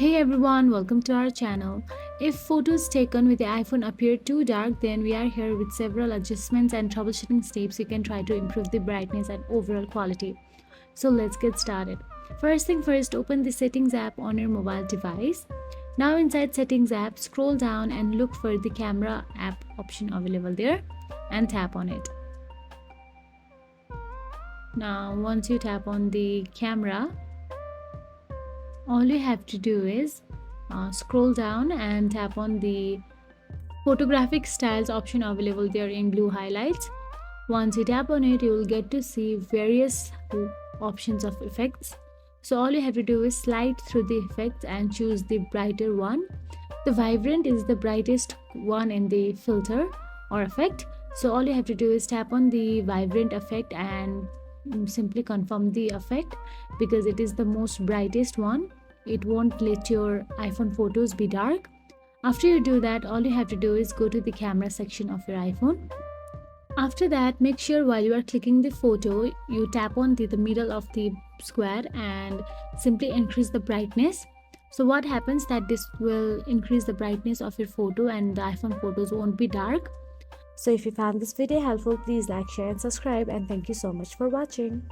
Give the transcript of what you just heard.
Hey everyone, welcome to our channel. If photos taken with the iPhone appear too dark, then we are here with several adjustments and troubleshooting steps you can try to improve the brightness and overall quality. So let's get started. First thing first, open the settings app on your mobile device. Now inside settings app, scroll down and look for the camera app option available there and tap on it. Now once you tap on the camera, all you have to do is scroll down and tap on the photographic styles option available there in blue highlights. Once you tap on it, you will get to see various options of effects. So all you have to do is slide through the effects and choose the brighter one. The vibrant is the brightest one in the filter or effect. So all you have to do is tap on the vibrant effect and simply confirm the effect because it is the most brightest one. It won't let your iPhone photos be dark. After you do that, all you have to do is go to the camera section of your iPhone. After that, make sure while you are clicking the photo, you tap on the middle of the square and simply increase the brightness. So what happens that this will increase the brightness of your photo and the iPhone photos won't be dark. So if you found this video helpful, please like, share and subscribe, and thank you so much for watching.